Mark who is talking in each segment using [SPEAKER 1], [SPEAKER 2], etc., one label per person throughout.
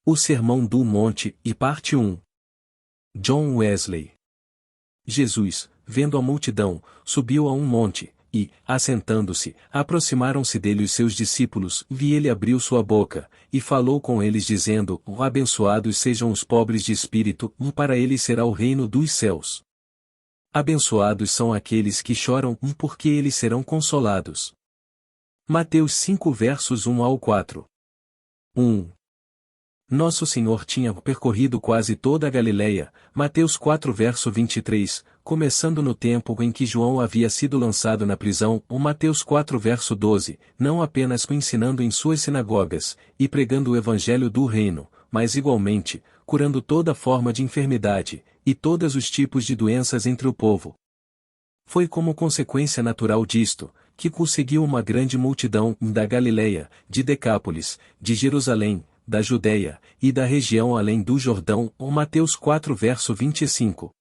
[SPEAKER 1] O Sermão do Monte, e parte 1. John Wesley. Jesus, vendo a multidão, subiu a um monte, e, assentando-se, aproximaram-se dele os seus discípulos, e ele abriu sua boca, e falou com eles dizendo: Abençoados sejam os pobres de espírito, para eles será o reino dos céus. Abençoados são aqueles que choram, porque eles serão consolados. Mateus 5 versos 1 ao 4. 1. Nosso Senhor tinha percorrido quase toda a Galileia, Mateus 4 verso 23, começando no tempo em que João havia sido lançado na prisão, Mateus 4 verso 12, não apenas ensinando em suas sinagogas, e pregando o evangelho do reino, mas igualmente, curando toda forma de enfermidade, e todos os tipos de doenças entre o povo. Foi como consequência natural disto, que conseguiu uma grande multidão da Galileia, de Decápolis, de Jerusalém, da Judeia, e da região além do Jordão, Mateus 4 verso 25.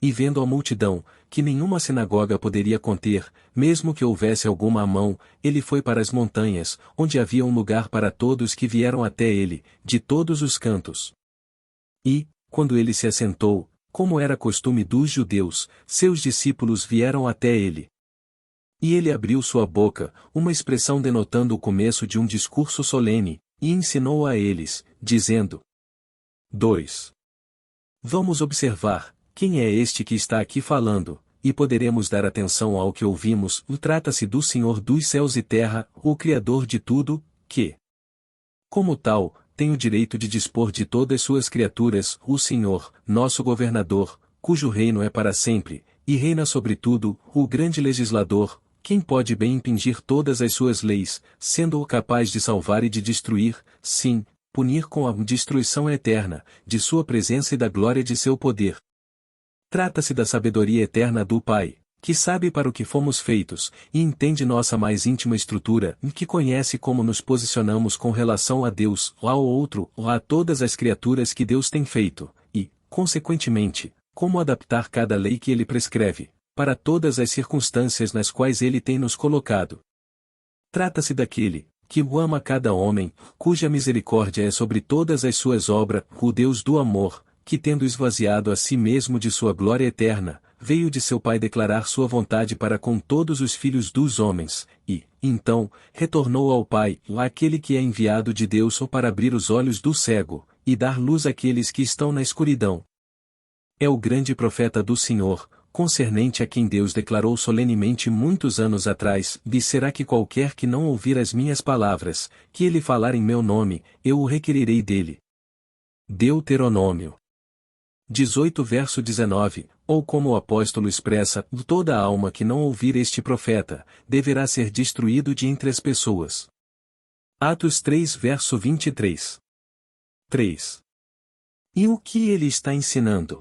[SPEAKER 1] E vendo a multidão, que nenhuma sinagoga poderia conter, mesmo que houvesse alguma à mão, ele foi para as montanhas, onde havia um lugar para todos que vieram até ele, de todos os cantos. E, quando ele se assentou, como era costume dos judeus, seus discípulos vieram até ele. E ele abriu sua boca, uma expressão denotando o começo de um discurso solene, e ensinou a eles, dizendo: 2. Vamos observar, quem é este que está aqui falando, e poderemos dar atenção ao que ouvimos. Trata-se do Senhor dos céus e terra, o Criador de tudo, que, como tal, tem o direito de dispor de todas suas criaturas, o Senhor, nosso governador, cujo reino é para sempre, e reina sobre tudo, o grande legislador. Quem pode bem impingir todas as suas leis, sendo-o capaz de salvar e de destruir, sim, punir com a destruição eterna, de sua presença e da glória de seu poder. Trata-se da sabedoria eterna do Pai, que sabe para o que fomos feitos, e entende nossa mais íntima estrutura, e que conhece como nos posicionamos com relação a Deus, ao outro, ou a todas as criaturas que Deus tem feito, e, consequentemente, como adaptar cada lei que Ele prescreve, para todas as circunstâncias nas quais Ele tem nos colocado. Trata-se daquele, que ama cada homem, cuja misericórdia é sobre todas as suas obras, o Deus do amor, que tendo esvaziado a si mesmo de sua glória eterna, veio de seu Pai declarar sua vontade para com todos os filhos dos homens, e, então, retornou ao Pai, aquele que é enviado de Deus para abrir os olhos do cego, e dar luz àqueles que estão na escuridão. É o grande profeta do Senhor, concernente a quem Deus declarou solenemente muitos anos atrás: e será que qualquer que não ouvir as minhas palavras, que ele falar em meu nome, eu o requerirei dele. Deuteronômio 18 verso 19, ou como o apóstolo expressa: toda alma que não ouvir este profeta, deverá ser destruído de entre as pessoas. Atos 3 verso 23. 3. E o que ele está ensinando?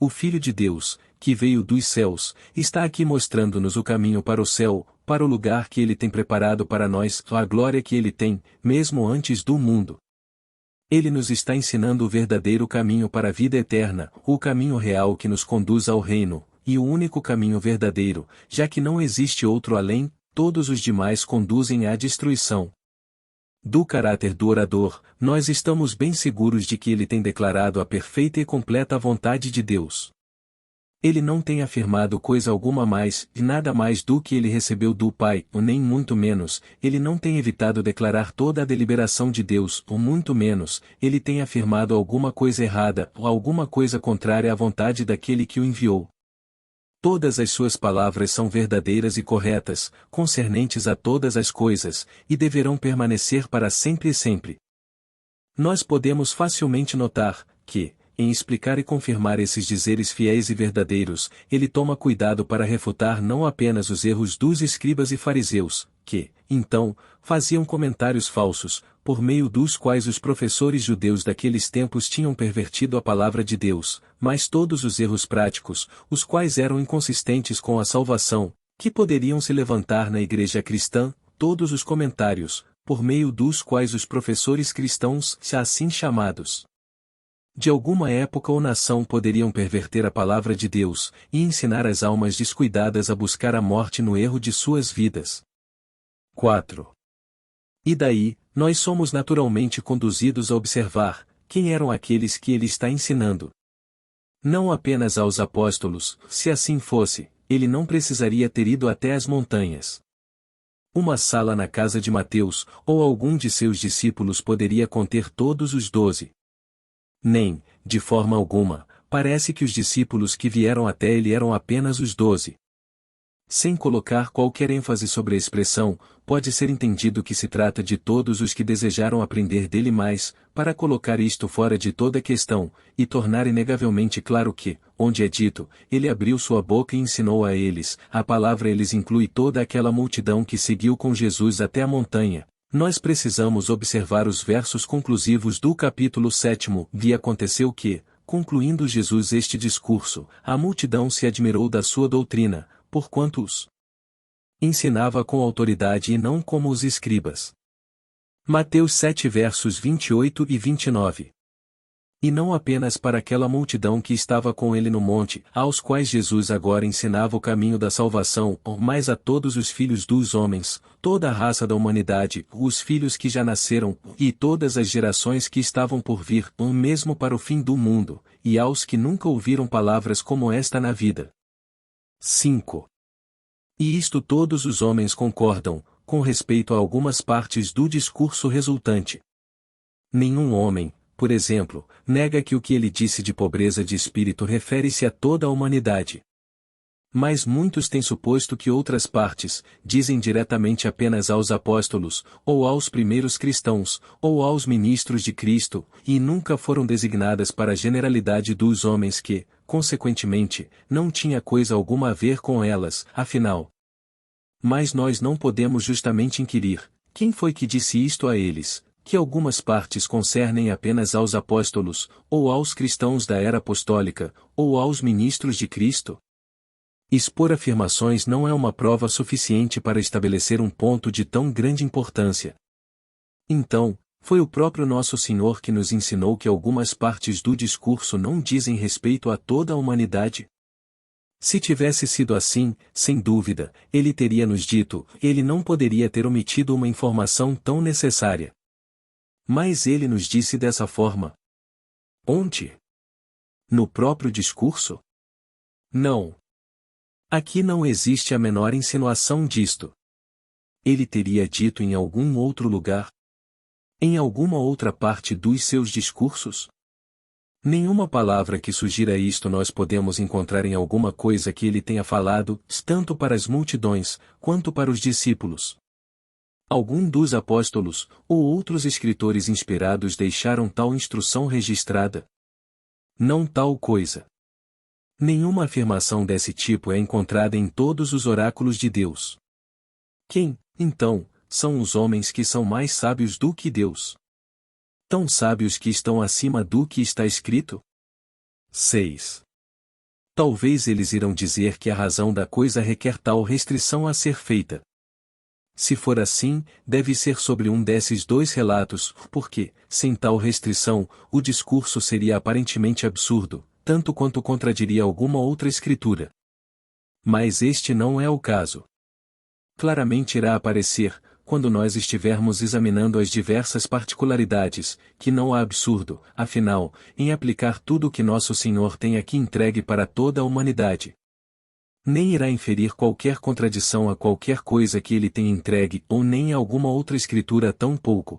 [SPEAKER 1] O Filho de Deus, que veio dos céus, está aqui mostrando-nos o caminho para o céu, para o lugar que Ele tem preparado para nós, a glória que Ele tem, mesmo antes do mundo. Ele nos está ensinando o verdadeiro caminho para a vida eterna, o caminho real que nos conduz ao reino, e o único caminho verdadeiro, já que não existe outro além, todos os demais conduzem à destruição. Do caráter do orador, nós estamos bem seguros de que ele tem declarado a perfeita e completa vontade de Deus. Ele não tem afirmado coisa alguma mais, e nada mais do que ele recebeu do Pai, ou nem muito menos, ele não tem evitado declarar toda a deliberação de Deus, ou muito menos, ele tem afirmado alguma coisa errada, ou alguma coisa contrária à vontade daquele que o enviou. Todas as suas palavras são verdadeiras e corretas, concernentes a todas as coisas, e deverão permanecer para sempre e sempre. Nós podemos facilmente notar que, em explicar e confirmar esses dizeres fiéis e verdadeiros, ele toma cuidado para refutar não apenas os erros dos escribas e fariseus, que, então, faziam comentários falsos, por meio dos quais os professores judeus daqueles tempos tinham pervertido a palavra de Deus, mas todos os erros práticos, os quais eram inconsistentes com a salvação, que poderiam se levantar na igreja cristã, todos os comentários, por meio dos quais os professores cristãos, assim chamados, de alguma época ou nação poderiam perverter a palavra de Deus, e ensinar as almas descuidadas a buscar a morte no erro de suas vidas. 4. E daí, nós somos naturalmente conduzidos a observar quem eram aqueles que ele está ensinando. Não apenas aos apóstolos, se assim fosse, ele não precisaria ter ido até as montanhas. Uma sala na casa de Mateus, ou algum de seus discípulos poderia conter todos os 12. Nem, de forma alguma, parece que os discípulos que vieram até ele eram apenas os 12. Sem colocar qualquer ênfase sobre a expressão, pode ser entendido que se trata de todos os que desejaram aprender dele mais, para colocar isto fora de toda questão, e tornar inegavelmente claro que, onde é dito, ele abriu sua boca e ensinou a eles, a palavra eles inclui toda aquela multidão que seguiu com Jesus até a montanha. Nós precisamos observar os versos conclusivos do capítulo 7. E aconteceu que, concluindo Jesus este discurso, a multidão se admirou da sua doutrina, porquanto os ensinava com autoridade e não como os escribas. Mateus 7 versos 28 e 29. E não apenas para aquela multidão que estava com ele no monte, aos quais Jesus agora ensinava o caminho da salvação, mas a todos os filhos dos homens, toda a raça da humanidade, os filhos que já nasceram, e todas as gerações que estavam por vir, mesmo para o fim do mundo, e aos que nunca ouviram palavras como esta na vida. 5. E isto todos os homens concordam, com respeito a algumas partes do discurso resultante. Nenhum homem, por exemplo, nega que o que ele disse de pobreza de espírito refere-se a toda a humanidade. Mas muitos têm suposto que outras partes, dizem diretamente apenas aos apóstolos, ou aos primeiros cristãos, ou aos ministros de Cristo, e nunca foram designadas para a generalidade dos homens que, consequentemente, não tinha coisa alguma a ver com elas, afinal. Mas nós não podemos justamente inquirir, quem foi que disse isto a eles, que algumas partes concernem apenas aos apóstolos, ou aos cristãos da era apostólica, ou aos ministros de Cristo? Expor afirmações não é uma prova suficiente para estabelecer um ponto de tão grande importância. Então, foi o próprio Nosso Senhor que nos ensinou que algumas partes do discurso não dizem respeito a toda a humanidade? Se tivesse sido assim, sem dúvida, ele teria nos dito, ele não poderia ter omitido uma informação tão necessária. Mas ele nos disse dessa forma. Onde? No próprio discurso? Não. Aqui não existe a menor insinuação disto. Ele teria dito em algum outro lugar? Em alguma outra parte dos seus discursos? Nenhuma palavra que sugira isto nós podemos encontrar em alguma coisa que ele tenha falado, tanto para as multidões, quanto para os discípulos. Algum dos apóstolos, ou outros escritores inspirados deixaram tal instrução registrada? Não tal coisa. Nenhuma afirmação desse tipo é encontrada em todos os oráculos de Deus. Quem, então, são os homens que são mais sábios do que Deus? Tão sábios que estão acima do que está escrito? 6. Talvez eles irão dizer que a razão da coisa requer tal restrição a ser feita. Se for assim, deve ser sobre um desses dois relatos, porque, sem tal restrição, o discurso seria aparentemente absurdo, tanto quanto contradiria alguma outra escritura. Mas este não é o caso. Claramente irá aparecer, quando nós estivermos examinando as diversas particularidades, que não há absurdo, afinal, em aplicar tudo o que Nosso Senhor tem aqui entregue para toda a humanidade. Nem irá inferir qualquer contradição a qualquer coisa que ele tenha entregue ou nem a alguma outra escritura tão pouco.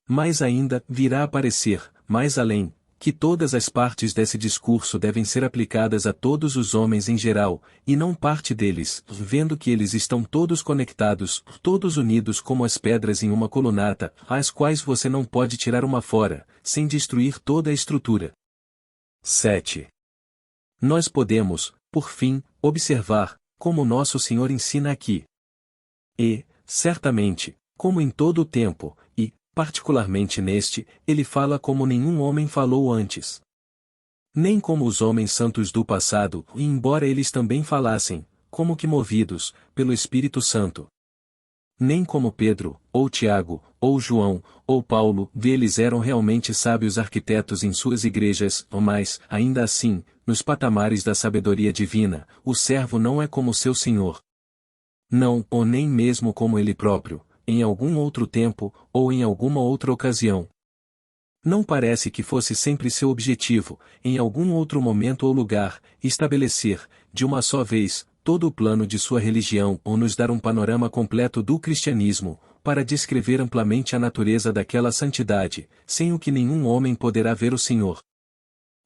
[SPEAKER 1] Mas ainda virá aparecer, mais além, que todas as partes desse discurso devem ser aplicadas a todos os homens em geral, e não parte deles, vendo que eles estão todos conectados, todos unidos como as pedras em uma colunata, às quais você não pode tirar uma fora, sem destruir toda a estrutura. 7. Nós podemos, por fim, observar, como Nosso Senhor ensina aqui. E, certamente, como em todo o tempo, e, particularmente neste, ele fala como nenhum homem falou antes. Nem como os homens santos do passado, e embora eles também falassem, como que movidos, pelo Espírito Santo. Nem como Pedro, ou Tiago, ou João, ou Paulo, eles eram realmente sábios arquitetos em suas igrejas, mas, ainda assim, nos patamares da sabedoria divina, o servo não é como seu senhor. Não, ou nem mesmo como ele próprio, em algum outro tempo, ou em alguma outra ocasião. Não parece que fosse sempre seu objetivo, em algum outro momento ou lugar, estabelecer, de uma só vez, todo o plano de sua religião ou nos dar um panorama completo do cristianismo, para descrever amplamente a natureza daquela santidade, sem o que nenhum homem poderá ver o Senhor.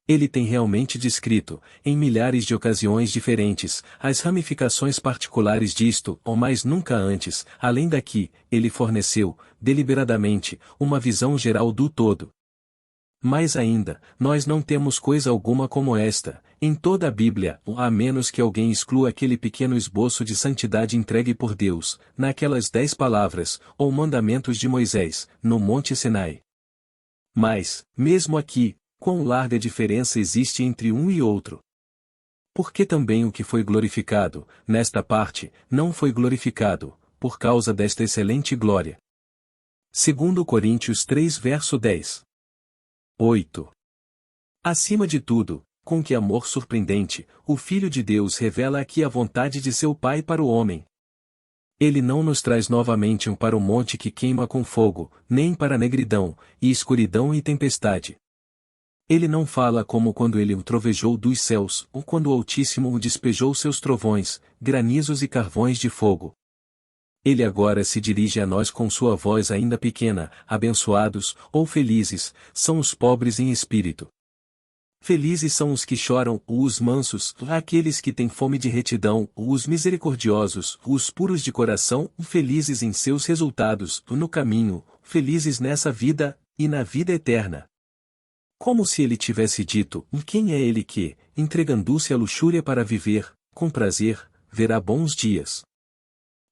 [SPEAKER 1] Ele tem realmente descrito, em milhares de ocasiões diferentes, as ramificações particulares disto, ou mais nunca antes, além daqui, ele forneceu, deliberadamente, uma visão geral do todo. Mais ainda, nós não temos coisa alguma como esta, em toda a Bíblia, a menos que alguém exclua aquele pequeno esboço de santidade entregue por Deus, naquelas 10 palavras, ou mandamentos de Moisés, no Monte Sinai. Mas, mesmo aqui, quão larga diferença existe entre um e outro. Porque também o que foi glorificado, nesta parte, não foi glorificado, por causa desta excelente glória. 2 Coríntios 3 verso 10. 8. Acima de tudo, com que amor surpreendente, o Filho de Deus revela aqui a vontade de seu Pai para o homem. Ele não nos traz novamente para o monte que queima com fogo, nem para negridão, e escuridão e tempestade. Ele não fala como quando ele o trovejou dos céus, ou quando o Altíssimo o despejou seus trovões, granizos e carvões de fogo. Ele agora se dirige a nós com sua voz ainda pequena: abençoados, ou felizes, são os pobres em espírito. Felizes são os que choram, os mansos, aqueles que têm fome de retidão, os misericordiosos, os puros de coração, felizes em seus resultados, no caminho, felizes nessa vida, e na vida eterna. Como se ele tivesse dito: quem é ele que, entregando-se à luxúria para viver, com prazer, verá bons dias?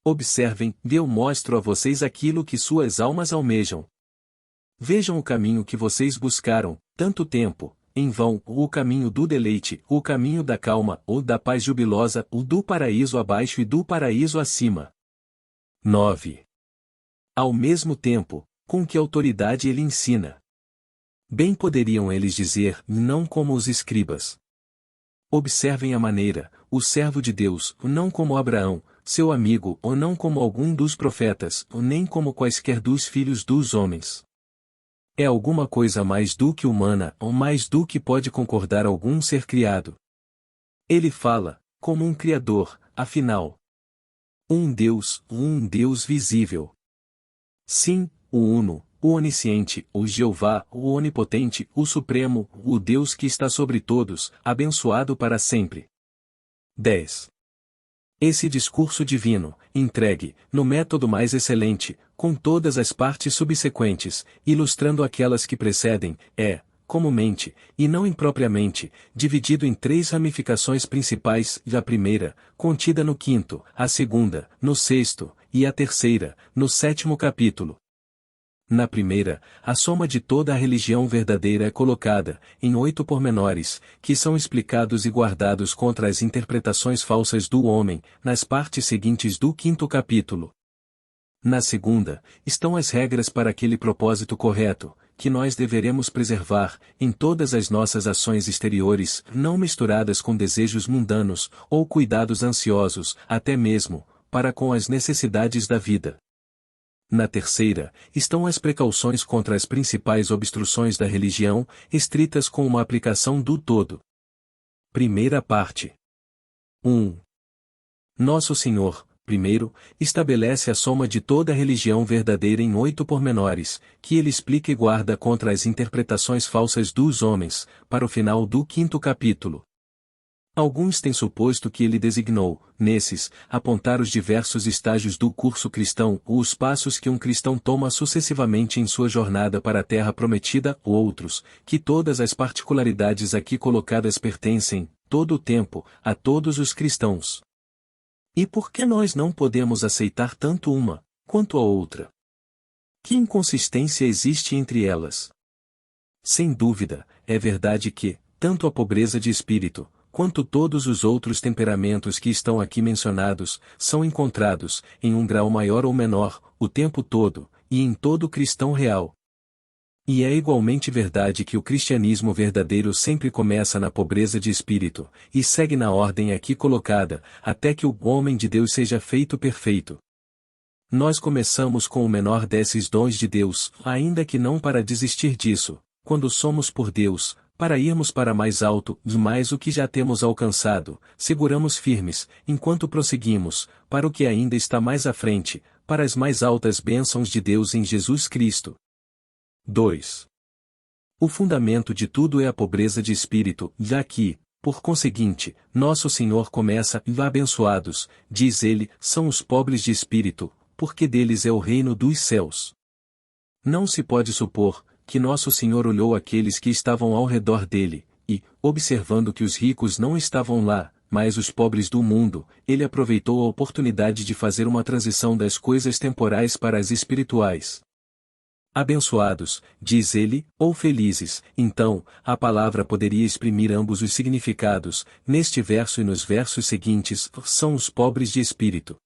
[SPEAKER 1] Observem, eu mostro a vocês aquilo que suas almas almejam. Vejam o caminho que vocês buscaram, tanto tempo, em vão, o caminho do deleite, o caminho da calma, ou da paz jubilosa, o do paraíso abaixo e do paraíso acima. 9. Ao mesmo tempo, com que autoridade ele ensina? Bem poderiam eles dizer, não como os escribas. Observem a maneira, o servo de Deus, não como Abraão, seu amigo, ou não como algum dos profetas, ou nem como quaisquer dos filhos dos homens. É alguma coisa mais do que humana, ou mais do que pode concordar algum ser criado. Ele fala, como um Criador, afinal. Um Deus visível. Sim, o Uno, o Onisciente, o Jeová, o Onipotente, o Supremo, o Deus que está sobre todos, abençoado para sempre. 10. Esse discurso divino, entregue, no método mais excelente, com todas as partes subsequentes, ilustrando aquelas que precedem, é, comumente, e não impropriamente, dividido em 3 ramificações principais, a primeira, contida no 5º, a segunda, no 6º, e a terceira, no 7º capítulo. Na primeira, a soma de toda a religião verdadeira é colocada, em 8 pormenores, que são explicados e guardados contra as interpretações falsas do homem, nas partes seguintes do 5º capítulo. Na segunda, estão as regras para aquele propósito correto, que nós deveremos preservar, em todas as nossas ações exteriores, não misturadas com desejos mundanos, ou cuidados ansiosos, até mesmo, para com as necessidades da vida. Na terceira, estão as precauções contra as principais obstruções da religião, estritas com uma aplicação do todo. Primeira parte. 1. Nosso Senhor, primeiro, estabelece a soma de toda a religião verdadeira em 8 pormenores, que ele explica e guarda contra as interpretações falsas dos homens, para o final do 5º capítulo. Alguns têm suposto que ele designou, nesses, apontar os diversos estágios do curso cristão, ou os passos que um cristão toma sucessivamente em sua jornada para a terra prometida, ou outros, que todas as particularidades aqui colocadas pertencem, todo o tempo, a todos os cristãos. E por que nós não podemos aceitar tanto uma, quanto a outra? Que inconsistência existe entre elas? Sem dúvida, é verdade que, tanto a pobreza de espírito, quanto todos os outros temperamentos que estão aqui mencionados, são encontrados, em um grau maior ou menor, o tempo todo, e em todo cristão real. E é igualmente verdade que o cristianismo verdadeiro sempre começa na pobreza de espírito, e segue na ordem aqui colocada, até que o homem de Deus seja feito perfeito. Nós começamos com o menor desses dons de Deus, ainda que não para desistir disso, quando somos por Deus, para irmos para mais alto, mais o que já temos alcançado, seguramos firmes, enquanto prosseguimos, para o que ainda está mais à frente, para as mais altas bênçãos de Deus em Jesus Cristo. 2. O fundamento de tudo é a pobreza de espírito, já que, por conseguinte, nosso Senhor começa, abençoados, diz ele, são os pobres de espírito, porque deles é o reino dos céus. Não se pode supor que nosso Senhor olhou aqueles que estavam ao redor dele, e, observando que os ricos não estavam lá, mas os pobres do mundo, ele aproveitou a oportunidade de fazer uma transição das coisas temporais para as espirituais. Abençoados, diz ele, ou felizes, então, a palavra poderia exprimir ambos os significados, neste verso e nos versos seguintes, são os pobres de espírito.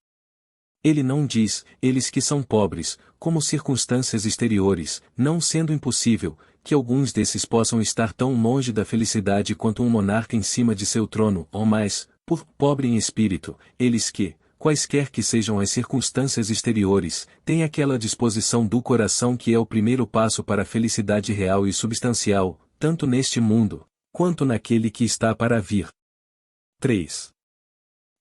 [SPEAKER 1] Ele não diz, eles que são pobres, como circunstâncias exteriores, não sendo impossível, que alguns desses possam estar tão longe da felicidade quanto um monarca em cima de seu trono, ou mais, por pobre em espírito, eles que, quaisquer que sejam as circunstâncias exteriores, têm aquela disposição do coração que é o primeiro passo para a felicidade real e substancial, tanto neste mundo, quanto naquele que está para vir. 3.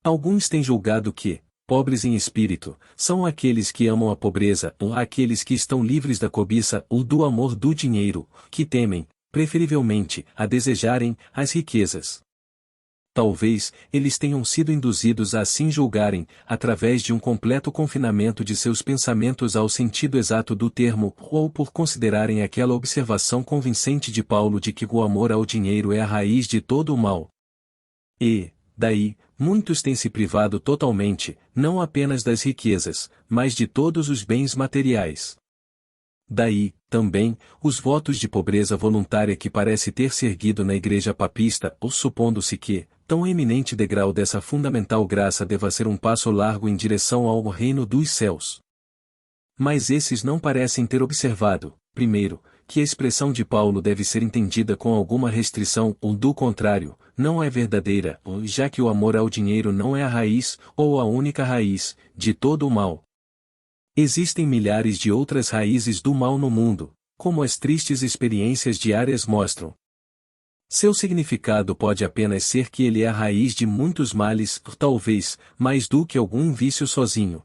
[SPEAKER 1] Alguns têm julgado que, pobres em espírito, são aqueles que amam a pobreza, ou aqueles que estão livres da cobiça ou do amor do dinheiro, que temem, preferivelmente, a desejarem as riquezas. Talvez, eles tenham sido induzidos a assim julgarem, através de um completo confinamento de seus pensamentos ao sentido exato do termo, ou por considerarem aquela observação convincente de Paulo de que o amor ao dinheiro é a raiz de todo o mal. E, daí, muitos têm se privado totalmente, não apenas das riquezas, mas de todos os bens materiais. Daí, também, os votos de pobreza voluntária que parece ter se erguido na igreja papista, ou supondo-se que, tão eminente degrau dessa fundamental graça deva ser um passo largo em direção ao reino dos céus. Mas esses não parecem ter observado, primeiro, que a expressão de Paulo deve ser entendida com alguma restrição, ou do contrário, não é verdadeira, já que o amor ao dinheiro não é a raiz, ou a única raiz, de todo o mal. Existem milhares de outras raízes do mal no mundo, como as tristes experiências diárias mostram. Seu significado pode apenas ser que ele é a raiz de muitos males, talvez, mais do que algum vício sozinho.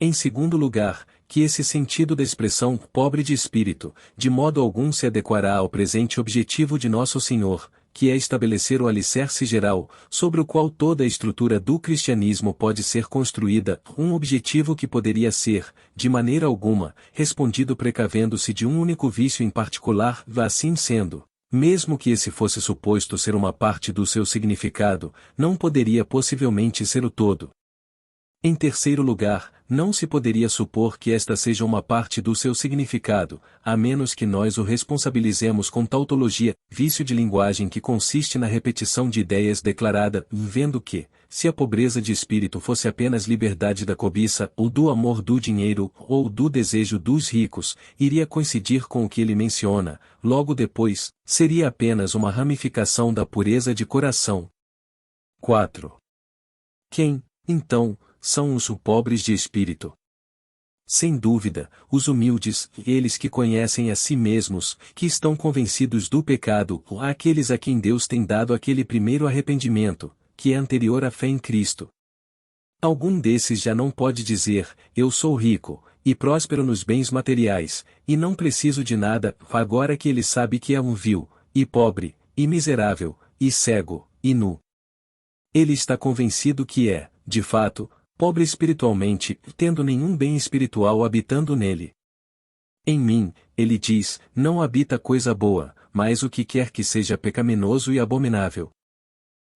[SPEAKER 1] Em segundo lugar, que esse sentido da expressão pobre de espírito, de modo algum se adequará ao presente objetivo de Nosso Senhor, que é estabelecer o alicerce geral, sobre o qual toda a estrutura do cristianismo pode ser construída, um objetivo que poderia ser, de maneira alguma, respondido precavendo-se de um único vício em particular, assim sendo. Mesmo que esse fosse suposto ser uma parte do seu significado, não poderia possivelmente ser o todo. Em terceiro lugar, não se poderia supor que esta seja uma parte do seu significado, a menos que nós o responsabilizemos com tautologia, vício de linguagem que consiste na repetição de ideias declarada, vendo que, se a pobreza de espírito fosse apenas liberdade da cobiça, ou do amor do dinheiro, ou do desejo dos ricos, iria coincidir com o que ele menciona, logo depois, seria apenas uma ramificação da pureza de coração. 4. Quem, então, são os pobres de espírito? Sem dúvida, os humildes, eles que conhecem a si mesmos, que estão convencidos do pecado, aqueles a quem Deus tem dado aquele primeiro arrependimento, que é anterior à fé em Cristo. Algum desses já não pode dizer, eu sou rico, e próspero nos bens materiais, e não preciso de nada, agora que ele sabe que é um vil, e pobre, e miserável, e cego, e nu. Ele está convencido que é, de fato, pobre espiritualmente, tendo nenhum bem espiritual habitando nele. Em mim, ele diz, não habita coisa boa, mas o que quer que seja pecaminoso e abominável.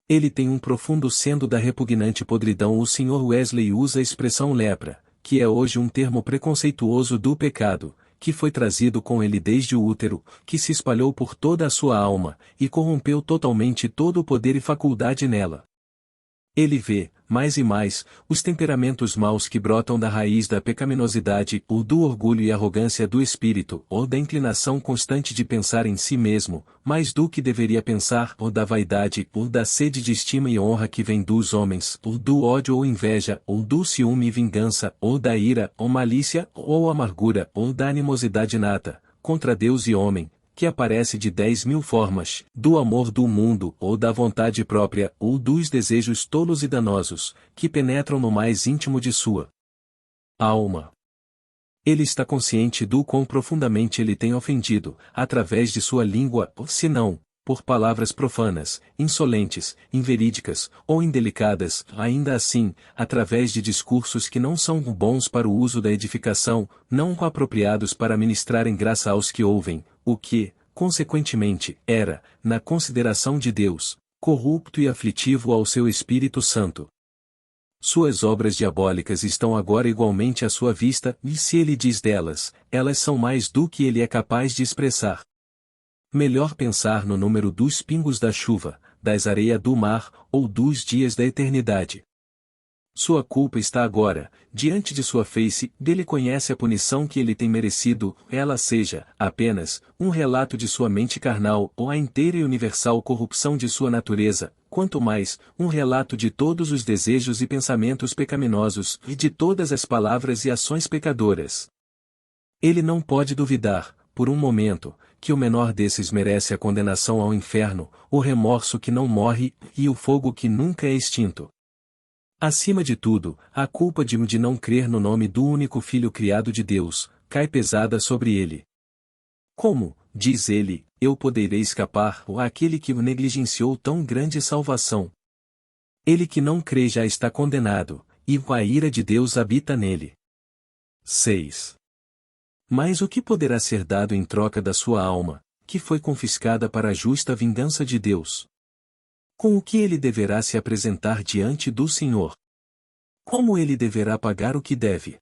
[SPEAKER 1] Ele tem um profundo sendo da repugnante podridão. O Sr. Wesley usa a expressão lepra, que é hoje um termo preconceituoso do pecado, que foi trazido com ele desde o útero, que se espalhou por toda a sua alma, e corrompeu totalmente todo o poder e faculdade nela. Ele vê, mais e mais, os temperamentos maus que brotam da raiz da pecaminosidade, ou do orgulho e arrogância do espírito, ou da inclinação constante de pensar em si mesmo, mais do que deveria pensar, ou da vaidade, ou da sede de estima e honra que vem dos homens, ou do ódio ou inveja, ou do ciúme e vingança, ou da ira, ou malícia, ou amargura, ou da animosidade inata, contra Deus e homem, que aparece de 10.000 formas, do amor do mundo, ou da vontade própria, ou dos desejos tolos e danosos, que penetram no mais íntimo de sua alma. Ele está consciente do quão profundamente ele tem ofendido, através de sua língua, se não, por palavras profanas, insolentes, inverídicas, ou indelicadas, ainda assim, através de discursos que não são bons para o uso da edificação, não apropriados para ministrarem graça aos que ouvem, o que, consequentemente, era, na consideração de Deus, corrupto e aflitivo ao seu Espírito Santo. Suas obras diabólicas estão agora igualmente à sua vista, e se ele diz delas, elas são mais do que ele é capaz de expressar. Melhor pensar no número dos pingos da chuva, das areias do mar, ou dos dias da eternidade. Sua culpa está agora, diante de sua face, dele conhece a punição que ele tem merecido, ela seja, apenas, um relato de sua mente carnal, ou a inteira e universal corrupção de sua natureza, quanto mais, um relato de todos os desejos e pensamentos pecaminosos, e de todas as palavras e ações pecadoras. Ele não pode duvidar, por um momento, que o menor desses merece a condenação ao inferno, o remorso que não morre, e o fogo que nunca é extinto. Acima de tudo, a culpa de não crer no nome do único Filho criado de Deus, cai pesada sobre ele. Como, diz ele, eu poderei escapar àquele que o negligenciou tão grande salvação? Ele que não crê já está condenado, e a ira de Deus habita nele. 6. Mas o que poderá ser dado em troca da sua alma, que foi confiscada para a justa vingança de Deus? Com o que ele deverá se apresentar diante do Senhor? Como ele deverá pagar o que deve?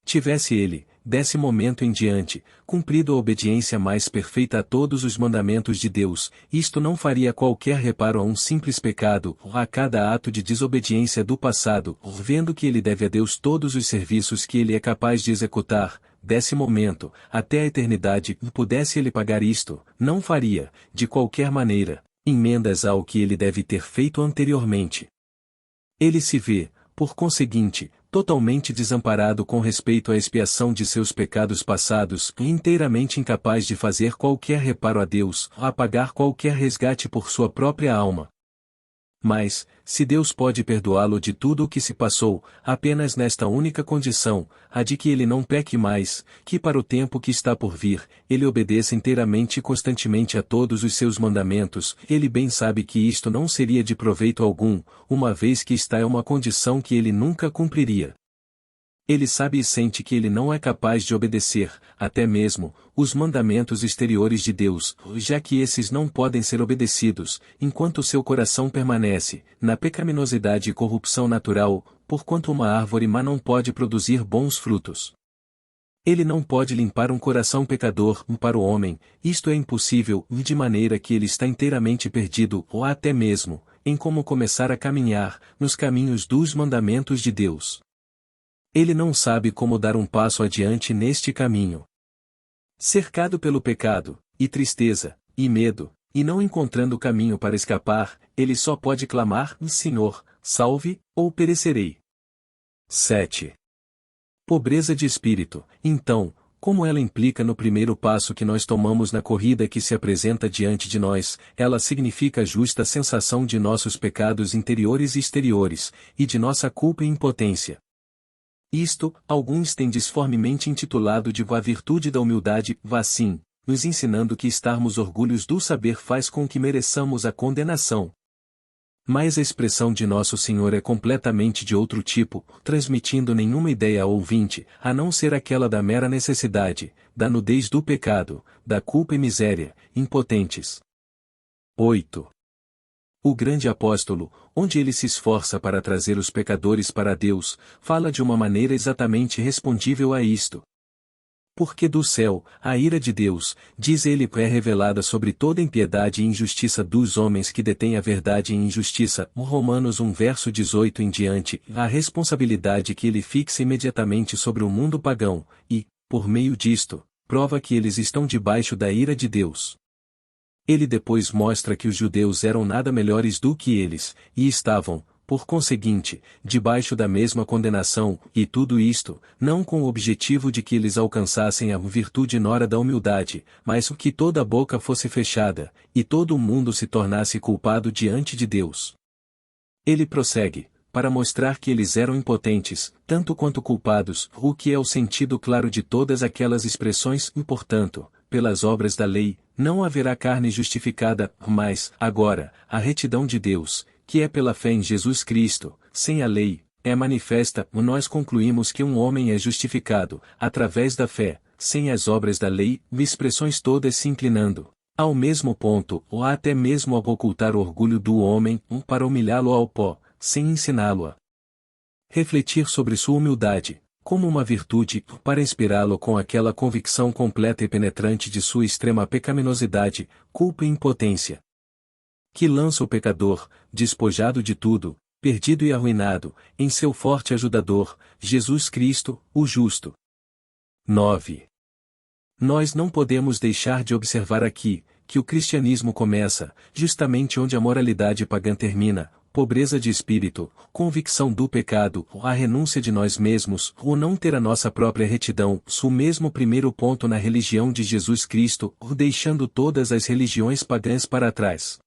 [SPEAKER 1] Tivesse ele, desse momento em diante, cumprido a obediência mais perfeita a todos os mandamentos de Deus, isto não faria qualquer reparo a um simples pecado, a cada ato de desobediência do passado, vendo que ele deve a Deus todos os serviços que ele é capaz de executar, desse momento, até a eternidade, pudesse ele pagar isto, não faria, de qualquer maneira, emendas ao que ele deve ter feito anteriormente. Ele se vê, por conseguinte, totalmente desamparado com respeito à expiação de seus pecados passados e inteiramente incapaz de fazer qualquer reparo a Deus, a pagar qualquer resgate por sua própria alma. Mas, se Deus pode perdoá-lo de tudo o que se passou, apenas nesta única condição, a de que ele não peque mais, que para o tempo que está por vir, ele obedeça inteiramente e constantemente a todos os seus mandamentos, ele bem sabe que isto não seria de proveito algum, uma vez que esta é uma condição que ele nunca cumpriria. Ele sabe e sente que ele não é capaz de obedecer, até mesmo, os mandamentos exteriores de Deus, já que esses não podem ser obedecidos, enquanto seu coração permanece, na pecaminosidade e corrupção natural, porquanto uma árvore má não pode produzir bons frutos. Ele não pode limpar um coração pecador para o homem, isto é impossível, de maneira que ele está inteiramente perdido, ou até mesmo, em como começar a caminhar, nos caminhos dos mandamentos de Deus. Ele não sabe como dar um passo adiante neste caminho. Cercado pelo pecado, e tristeza, e medo, e não encontrando caminho para escapar, ele só pode clamar, Senhor, salve, ou perecerei. 7. Pobreza de espírito, então, como ela implica no primeiro passo que nós tomamos na corrida que se apresenta diante de nós, ela significa a justa sensação de nossos pecados interiores e exteriores, e de nossa culpa e impotência. Isto, alguns têm disformemente intitulado de a virtude da humildade, sim, nos ensinando que estarmos orgulhos do saber faz com que mereçamos a condenação. Mas a expressão de Nosso Senhor é completamente de outro tipo, transmitindo nenhuma ideia ao ouvinte, a não ser aquela da mera necessidade, da nudez do pecado, da culpa e miséria, impotentes. 8. O grande apóstolo, onde ele se esforça para trazer os pecadores para Deus, fala de uma maneira exatamente respondível a isto. Porque do céu, a ira de Deus, diz ele, é revelada sobre toda impiedade e injustiça dos homens que detêm a verdade em injustiça. Romanos 1 verso 18 em diante, a responsabilidade que ele fixa imediatamente sobre o mundo pagão, e, por meio disto, prova que eles estão debaixo da ira de Deus. Ele depois mostra que os judeus eram nada melhores do que eles, e estavam, por conseguinte, debaixo da mesma condenação, e tudo isto, não com o objetivo de que eles alcançassem a virtude nora da humildade, mas que toda a boca fosse fechada, e todo o mundo se tornasse culpado diante de Deus. Ele prossegue, para mostrar que eles eram impotentes, tanto quanto culpados, o que é o sentido claro de todas aquelas expressões, e portanto, pelas obras da lei, não haverá carne justificada, mas, agora, a retidão de Deus, que é pela fé em Jesus Cristo, sem a lei, é manifesta. Nós concluímos que um homem é justificado, através da fé, sem as obras da lei, expressões todas se inclinando ao mesmo ponto, ou até mesmo a ocultar o orgulho do homem, para humilhá-lo ao pó, sem ensiná-lo a refletir sobre sua humildade, como uma virtude, para inspirá-lo com aquela convicção completa e penetrante de sua extrema pecaminosidade, culpa e impotência, que lança o pecador, despojado de tudo, perdido e arruinado, em seu forte ajudador, Jesus Cristo, o justo. 9. Nós não podemos deixar de observar aqui, que o cristianismo começa, justamente onde a moralidade pagã termina, pobreza de espírito, convicção do pecado, a renúncia de nós mesmos, o não ter a nossa própria retidão, o mesmo primeiro ponto na religião de Jesus Cristo, deixando todas as religiões pagãs para trás.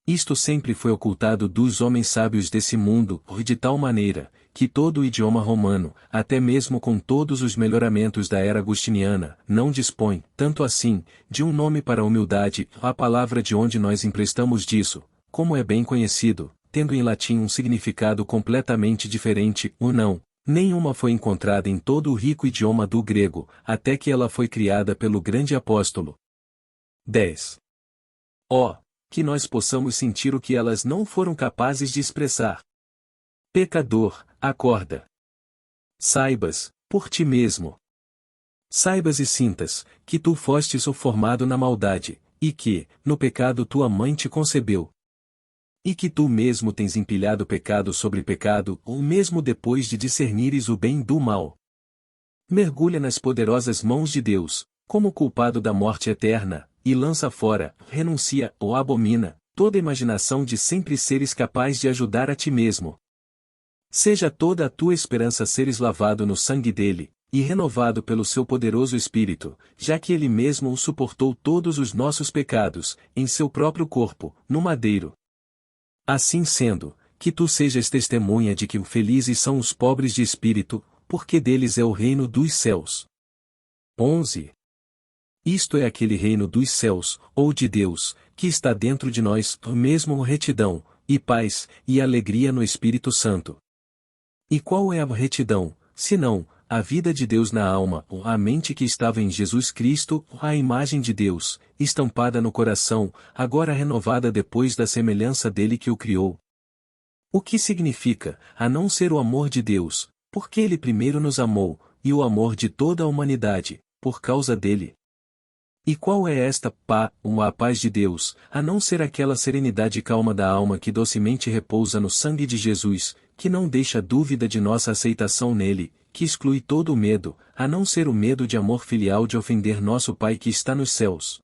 [SPEAKER 1] Isto sempre foi ocultado dos homens sábios desse mundo, de tal maneira, que todo o idioma romano, até mesmo com todos os melhoramentos da era agostiniana, não dispõe, tanto assim, de um nome para a humildade, a palavra de onde nós emprestamos disso, como é bem conhecido, tendo em latim um significado completamente diferente, o não. Nenhuma foi encontrada em todo o rico idioma do grego, até que ela foi criada pelo grande apóstolo. 10. Que nós possamos sentir o que elas não foram capazes de expressar. Pecador, acorda. Saibas, por ti mesmo. Saibas e sintas, que tu fostes o formado na maldade, e que, no pecado tua mãe te concebeu. E que tu mesmo tens empilhado pecado sobre pecado, ou mesmo depois de discernires o bem do mal. Mergulha nas poderosas mãos de Deus, como culpado da morte eterna, e lança fora, renuncia ou abomina, toda imaginação de sempre seres capaz de ajudar a ti mesmo. Seja toda a tua esperança seres lavado no sangue dele, e renovado pelo seu poderoso Espírito, já que ele mesmo o suportou todos os nossos pecados, em seu próprio corpo, no madeiro. Assim sendo, que tu sejas testemunha de que felizes são os pobres de espírito, porque deles é o reino dos céus. 11. Isto é aquele reino dos céus, ou de Deus, que está dentro de nós, mesmo retidão, e paz, e alegria no Espírito Santo. E qual é a retidão, senão, a vida de Deus na alma, a mente que estava em Jesus Cristo, a imagem de Deus, estampada no coração, agora renovada depois da semelhança dele que o criou? O que significa, a não ser o amor de Deus, porque ele primeiro nos amou, e o amor de toda a humanidade, por causa dele? E qual é esta a paz de Deus, a não ser aquela serenidade e calma da alma que docemente repousa no sangue de Jesus, que não deixa dúvida de nossa aceitação nele, que exclui todo o medo, a não ser o medo de amor filial de ofender nosso Pai que está nos céus.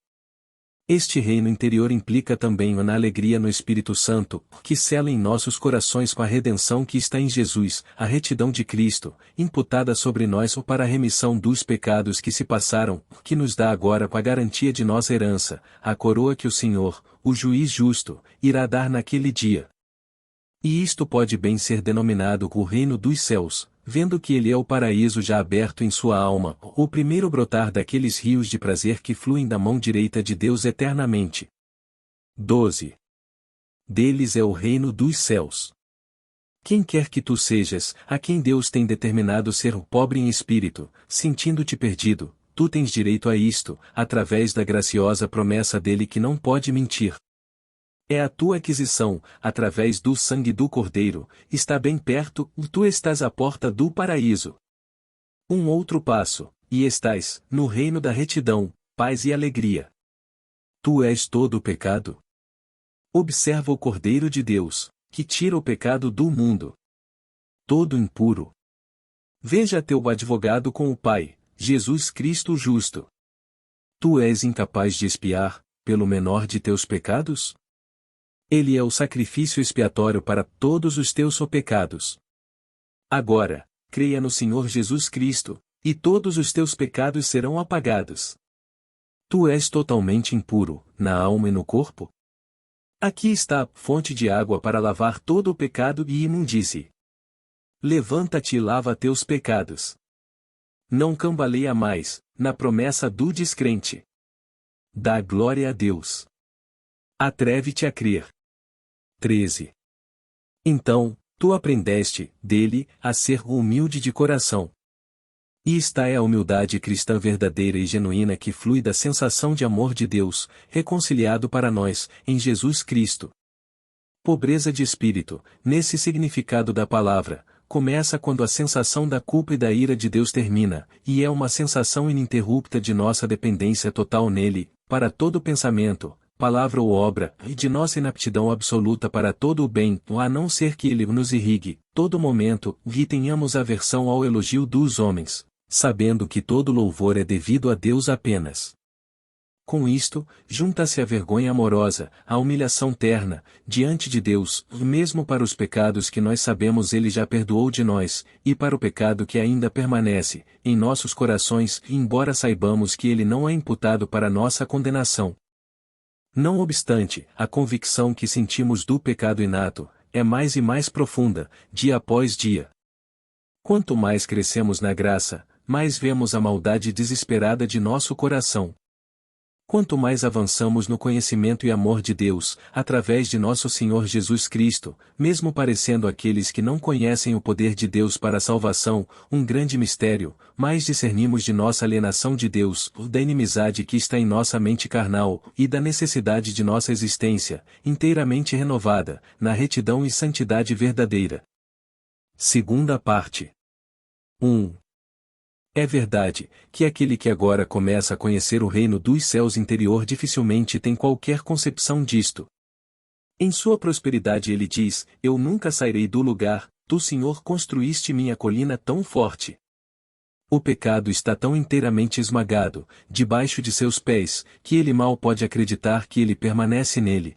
[SPEAKER 1] Este reino interior implica também na alegria no Espírito Santo, que sela em nossos corações com a redenção que está em Jesus, a retidão de Cristo, imputada sobre nós para a remissão dos pecados que se passaram, que nos dá agora a garantia de nossa herança, a coroa que o Senhor, o juiz justo, irá dar naquele dia. E isto pode bem ser denominado o reino dos céus, vendo que ele é o paraíso já aberto em sua alma, o primeiro brotar daqueles rios de prazer que fluem da mão direita de Deus eternamente. 12. Deles é o reino dos céus. Quem quer que tu sejas, a quem Deus tem determinado ser o pobre em espírito, sentindo-te perdido, tu tens direito a isto, através da graciosa promessa dele que não pode mentir. É a tua aquisição, através do sangue do Cordeiro, está bem perto, tu estás à porta do paraíso. Um outro passo, e estais, no reino da retidão, paz e alegria. Tu és todo o pecado? Observa o Cordeiro de Deus, que tira o pecado do mundo. Todo impuro. Veja teu advogado com o Pai, Jesus Cristo o justo. Tu és incapaz de expiar, pelo menor de teus pecados? Ele é o sacrifício expiatório para todos os teus pecados. Agora, creia no Senhor Jesus Cristo, e todos os teus pecados serão apagados. Tu és totalmente impuro, na alma e no corpo? Aqui está a fonte de água para lavar todo o pecado e imundície. Levanta-te e lava teus pecados. Não cambaleia mais, na promessa do descrente. Dá glória a Deus. Atreve-te a crer. 13. Então, tu aprendeste, dele, a ser humilde de coração. E esta é a humildade cristã verdadeira e genuína que flui da sensação de amor de Deus, reconciliado para nós, em Jesus Cristo. Pobreza de espírito, nesse significado da palavra, começa quando a sensação da culpa e da ira de Deus termina, e é uma sensação ininterrupta de nossa dependência total nele, para todo pensamento, palavra ou obra, e de nossa inaptidão absoluta para todo o bem, a não ser que ele nos irrigue, todo momento, e tenhamos aversão ao elogio dos homens, sabendo que todo louvor é devido a Deus apenas. Com isto, junta-se a vergonha amorosa, a humilhação terna, diante de Deus, mesmo para os pecados que nós sabemos Ele já perdoou de nós, e para o pecado que ainda permanece, em nossos corações, embora saibamos que ele não é imputado para nossa condenação. Não obstante, a convicção que sentimos do pecado inato, é mais e mais profunda, dia após dia. Quanto mais crescemos na graça, mais vemos a maldade desesperada de nosso coração. Quanto mais avançamos no conhecimento e amor de Deus, através de nosso Senhor Jesus Cristo, mesmo parecendo aqueles que não conhecem o poder de Deus para a salvação, um grande mistério, mais discernimos de nossa alienação de Deus, da inimizade que está em nossa mente carnal, e da necessidade de nossa existência, inteiramente renovada, na retidão e santidade verdadeira. Segunda parte. 1. É verdade, que aquele que agora começa a conhecer o reino dos céus interior dificilmente tem qualquer concepção disto. Em sua prosperidade ele diz, eu nunca sairei do lugar, tu Senhor construíste minha colina tão forte. O pecado está tão inteiramente esmagado, debaixo de seus pés, que ele mal pode acreditar que ele permanece nele.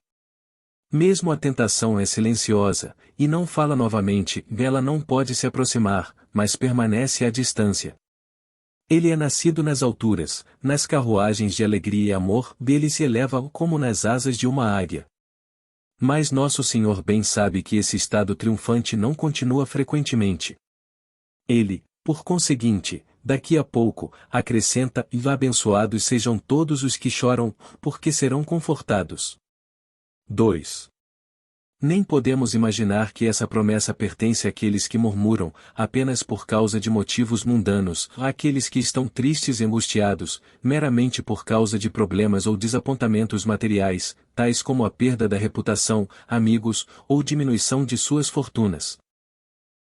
[SPEAKER 1] Mesmo a tentação é silenciosa, e não fala novamente, ela não pode se aproximar, mas permanece à distância. Ele é nascido nas alturas, nas carruagens de alegria e amor, dele se eleva como nas asas de uma águia. Mas nosso Senhor bem sabe que esse estado triunfante não continua frequentemente. Ele, por conseguinte, daqui a pouco, acrescenta, e abençoados sejam todos os que choram, porque serão confortados. 2. Nem podemos imaginar que essa promessa pertence àqueles que murmuram, apenas por causa de motivos mundanos, àqueles que estão tristes e angustiados, meramente por causa de problemas ou desapontamentos materiais, tais como a perda da reputação, amigos, ou diminuição de suas fortunas.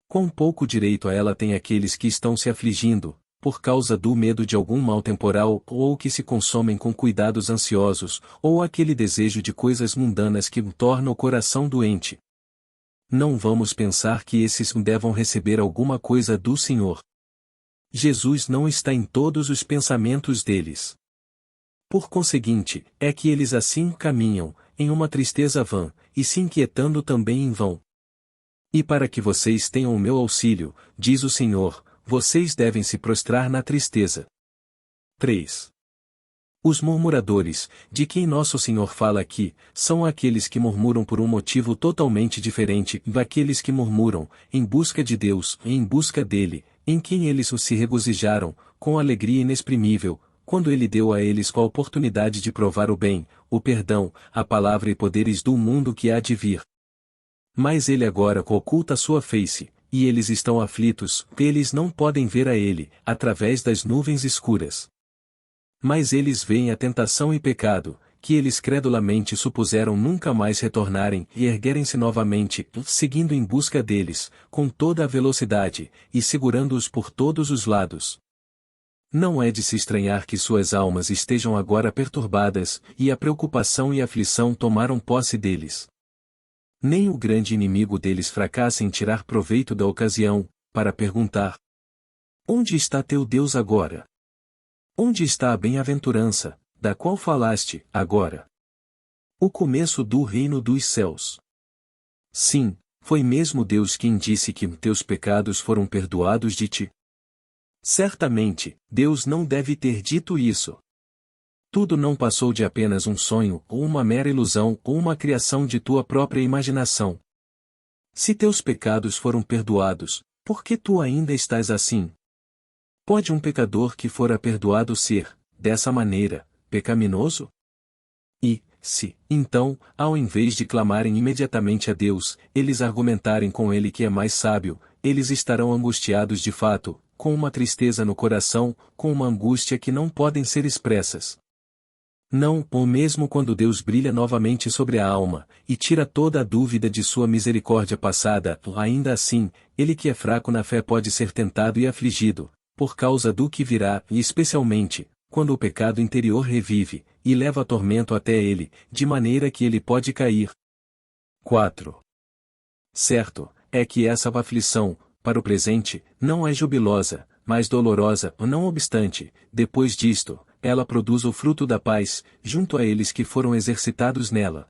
[SPEAKER 1] Quão pouco direito a ela têm aqueles que estão se afligindo, por causa do medo de algum mal temporal, ou que se consomem com cuidados ansiosos, ou aquele desejo de coisas mundanas que torna o coração doente. Não vamos pensar que esses devam receber alguma coisa do Senhor. Jesus não está em todos os pensamentos deles. Por conseguinte, é que eles assim caminham, em uma tristeza vã, e se inquietando também em vão. E para que vocês tenham o meu auxílio, diz o Senhor, vocês devem se prostrar na tristeza. 3. Os murmuradores, de quem nosso Senhor fala aqui, são aqueles que murmuram por um motivo totalmente diferente daqueles que murmuram, em busca de Deus e em busca dele, em quem eles se regozijaram, com alegria inexprimível, quando ele deu a eles a oportunidade de provar o bem, o perdão, a palavra e poderes do mundo que há de vir. Mas ele agora oculta sua face, e eles estão aflitos, eles não podem ver a ele, através das nuvens escuras. Mas eles veem a tentação e pecado, que eles credulamente supuseram nunca mais retornarem, e erguerem-se novamente, seguindo em busca deles, com toda a velocidade, e segurando-os por todos os lados. Não é de se estranhar que suas almas estejam agora perturbadas, e a preocupação e aflição tomaram posse deles. Nem o grande inimigo deles fracassa em tirar proveito da ocasião, para perguntar: onde está teu Deus agora? Onde está a bem-aventurança, da qual falaste, agora? O começo do reino dos céus. Sim, foi mesmo Deus quem disse que teus pecados foram perdoados de ti. Certamente, Deus não deve ter dito isso. Tudo não passou de apenas um sonho, ou uma mera ilusão, ou uma criação de tua própria imaginação. Se teus pecados foram perdoados, por que tu ainda estás assim? Pode um pecador que fora perdoado ser, dessa maneira, pecaminoso? E, se, então, ao invés de clamarem imediatamente a Deus, eles argumentarem com Ele que é mais sábio, eles estarão angustiados de fato, com uma tristeza no coração, com uma angústia que não podem ser expressas. Não, ou mesmo quando Deus brilha novamente sobre a alma, e tira toda a dúvida de sua misericórdia passada, ainda assim, ele que é fraco na fé pode ser tentado e afligido, por causa do que virá, e especialmente, quando o pecado interior revive, e leva tormento até ele, de maneira que ele pode cair. 4. Certo, é que essa aflição, para o presente, não é jubilosa, mas dolorosa, não obstante, depois disto, ela produz o fruto da paz, junto a eles que foram exercitados nela.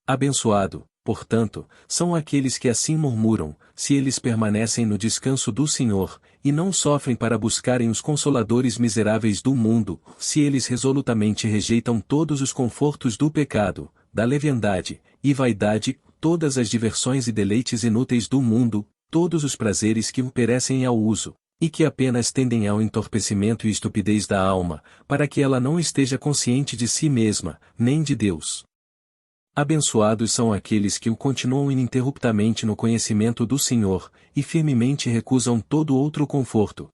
[SPEAKER 1] Abençoado, portanto, são aqueles que assim murmuram, se eles permanecem no descanso do Senhor, e não sofrem para buscarem os consoladores miseráveis do mundo, se eles resolutamente rejeitam todos os confortos do pecado, da leviandade, e vaidade, todas as diversões e deleites inúteis do mundo, todos os prazeres que perecem ao uso, e que apenas tendem ao entorpecimento e estupidez da alma, para que ela não esteja consciente de si mesma, nem de Deus. Abençoados são aqueles que o continuam ininterruptamente no conhecimento do Senhor, e firmemente recusam todo outro conforto.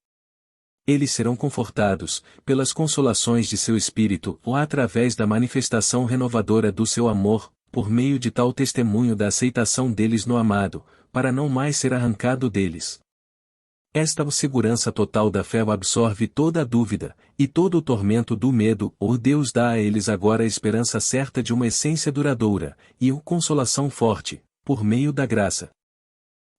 [SPEAKER 1] Eles serão confortados, pelas consolações de seu espírito ou através da manifestação renovadora do seu amor, por meio de tal testemunho da aceitação deles no amado, para não mais ser arrancado deles. Esta segurança total da fé absorve toda a dúvida, e todo o tormento do medo, ou Deus dá a eles agora a esperança certa de uma essência duradoura, e uma consolação forte, por meio da graça.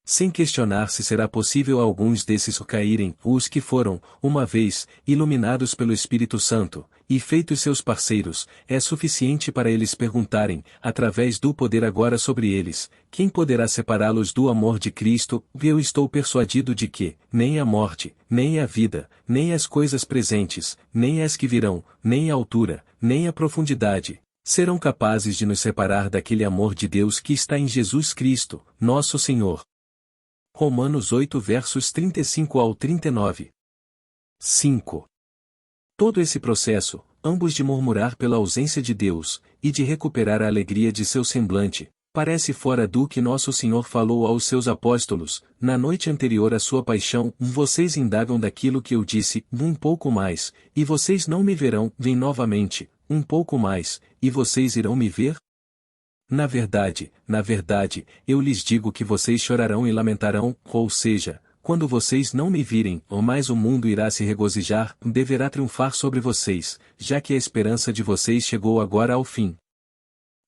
[SPEAKER 1] Sem questionar se será possível a alguns desses caírem, os que foram, uma vez, iluminados pelo Espírito Santo, e feitos seus parceiros, é suficiente para eles perguntarem, através do poder agora sobre eles, quem poderá separá-los do amor de Cristo? Eu estou persuadido de que, nem a morte, nem a vida, nem as coisas presentes, nem as que virão, nem a altura, nem a profundidade, serão capazes de nos separar daquele amor de Deus que está em Jesus Cristo, nosso Senhor. Romanos 8 versos 35 ao 39. 5. Todo esse processo, ambos de murmurar pela ausência de Deus, e de recuperar a alegria de seu semblante, parece fora do que nosso Senhor falou aos seus apóstolos, na noite anterior à sua paixão: vocês indagam daquilo que eu disse, um pouco mais, e vocês não me verão, vem novamente, um pouco mais, e vocês irão me ver? Na verdade, eu lhes digo que vocês chorarão e lamentarão, ou seja, quando vocês não me virem, ou mais o mundo irá se regozijar, deverá triunfar sobre vocês, já que a esperança de vocês chegou agora ao fim.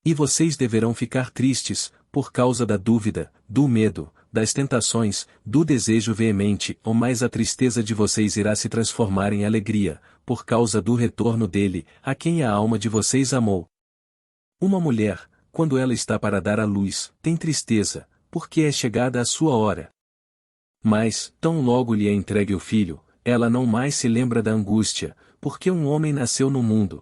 [SPEAKER 1] E vocês deverão ficar tristes, por causa da dúvida, do medo, das tentações, do desejo veemente, ou mais a tristeza de vocês irá se transformar em alegria, por causa do retorno dele, a quem a alma de vocês amou. Uma mulher, quando ela está para dar à luz, tem tristeza, porque é chegada a sua hora. Mas, tão logo lhe é entregue o filho, ela não mais se lembra da angústia, porque um homem nasceu no mundo.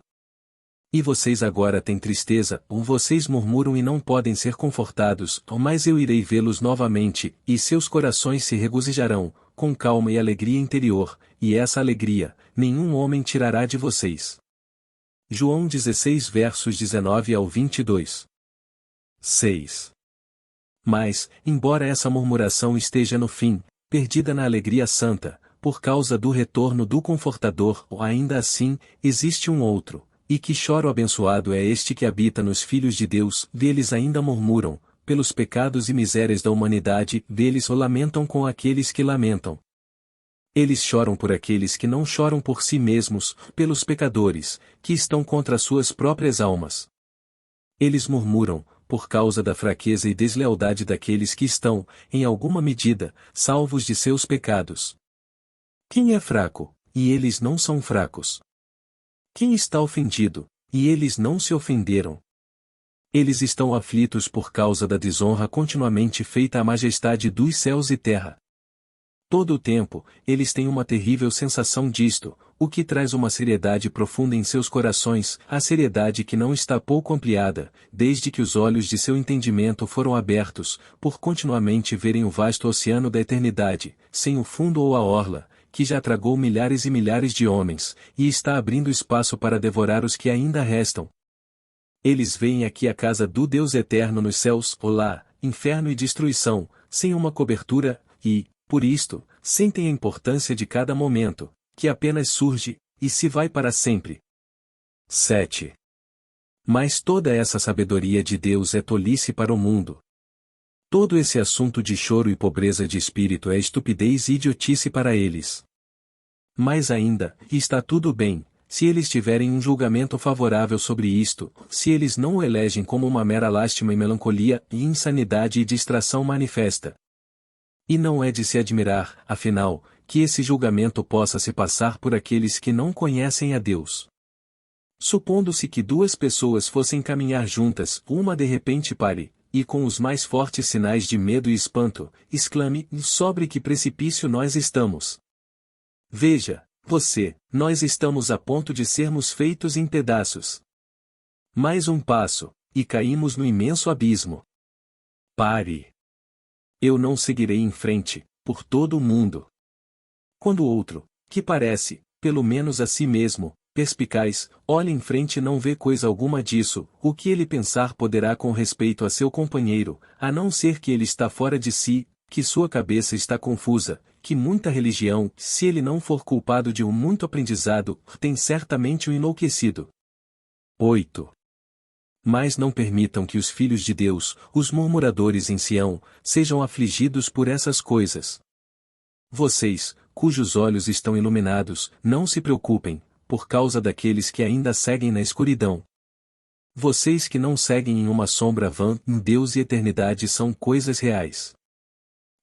[SPEAKER 1] E vocês agora têm tristeza, ou vocês murmuram e não podem ser confortados, mas eu irei vê-los novamente, e seus corações se regozijarão, com calma e alegria interior, e essa alegria, nenhum homem tirará de vocês. João 16 versos 19 ao 22. 6. Mas, embora essa murmuração esteja no fim, perdida na alegria santa, por causa do retorno do Confortador, ainda assim, existe um outro, e que choro abençoado é este que habita nos filhos de Deus, deles ainda murmuram, pelos pecados e misérias da humanidade, deles o lamentam com aqueles que lamentam. Eles choram por aqueles que não choram por si mesmos, pelos pecadores, que estão contra suas próprias almas. Eles murmuram, por causa da fraqueza e deslealdade daqueles que estão, em alguma medida, salvos de seus pecados. Quem é fraco, e eles não são fracos? Quem está ofendido, e eles não se ofenderam? Eles estão aflitos por causa da desonra continuamente feita à majestade dos céus e terra. Todo o tempo, eles têm uma terrível sensação disto, o que traz uma seriedade profunda em seus corações, a seriedade que não está pouco ampliada, desde que os olhos de seu entendimento foram abertos, por continuamente verem o vasto oceano da eternidade, sem o fundo ou a orla, que já tragou milhares e milhares de homens, e está abrindo espaço para devorar os que ainda restam. Eles veem aqui a casa do Deus eterno nos céus, olá, inferno e destruição, sem uma cobertura, e, por isto, sentem a importância de cada momento, que apenas surge, e se vai para sempre. 7. Mas toda essa sabedoria de Deus é tolice para o mundo. Todo esse assunto de choro e pobreza de espírito é estupidez e idiotice para eles. Mas ainda, está tudo bem, se eles tiverem um julgamento favorável sobre isto, se eles não o elegem como uma mera lástima e melancolia, e insanidade e distração manifesta. E não é de se admirar, afinal, que esse julgamento possa se passar por aqueles que não conhecem a Deus. Supondo-se que duas pessoas fossem caminhar juntas, uma de repente pare, e com os mais fortes sinais de medo e espanto, exclame: sobre que precipício nós estamos! Veja, nós estamos a ponto de sermos feitos em pedaços. Mais um passo, e caímos no imenso abismo. Pare! Eu não seguirei em frente, por todo o mundo. Quando o outro, que parece, pelo menos a si mesmo, perspicaz, olha em frente e não vê coisa alguma disso, o que ele pensar poderá com respeito a seu companheiro, a não ser que ele está fora de si, que sua cabeça está confusa, que muita religião, se ele não for culpado de muito aprendizado, tem certamente o enlouquecido. 8. Mas não permitam que os filhos de Deus, os murmuradores em Sião, sejam afligidos por essas coisas. Vocês, cujos olhos estão iluminados, não se preocupem, por causa daqueles que ainda seguem na escuridão. Vocês que não seguem em uma sombra vã, Deus e eternidade são coisas reais.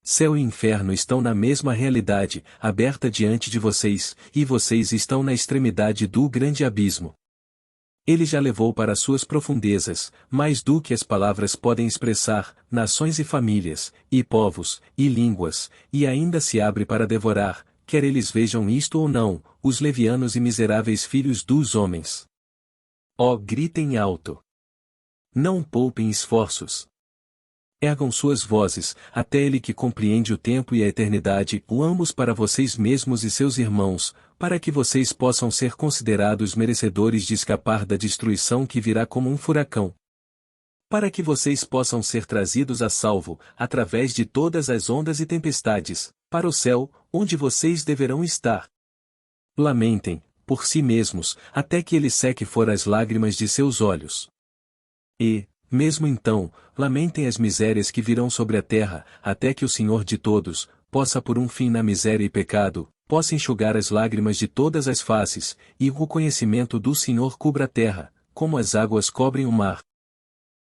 [SPEAKER 1] Céu e inferno estão na mesma realidade, aberta diante de vocês, e vocês estão na extremidade do grande abismo. Ele já levou para suas profundezas, mais do que as palavras podem expressar, nações e famílias, e povos, e línguas, e ainda se abre para devorar, quer eles vejam isto ou não, os levianos e miseráveis filhos dos homens. Ó, gritem alto! Não poupem esforços. Ergam suas vozes, até ele que compreende o tempo e a eternidade, o ambos para vocês mesmos e seus irmãos, para que vocês possam ser considerados merecedores de escapar da destruição que virá como um furacão. Para que vocês possam ser trazidos a salvo, através de todas as ondas e tempestades, para o céu, onde vocês deverão estar. Lamentem, por si mesmos, até que ele seque fora as lágrimas de seus olhos. E, mesmo então, lamentem as misérias que virão sobre a terra, até que o Senhor de todos, possa por um fim na miséria e pecado, possa enxugar as lágrimas de todas as faces, e o conhecimento do Senhor cubra a terra, como as águas cobrem o mar.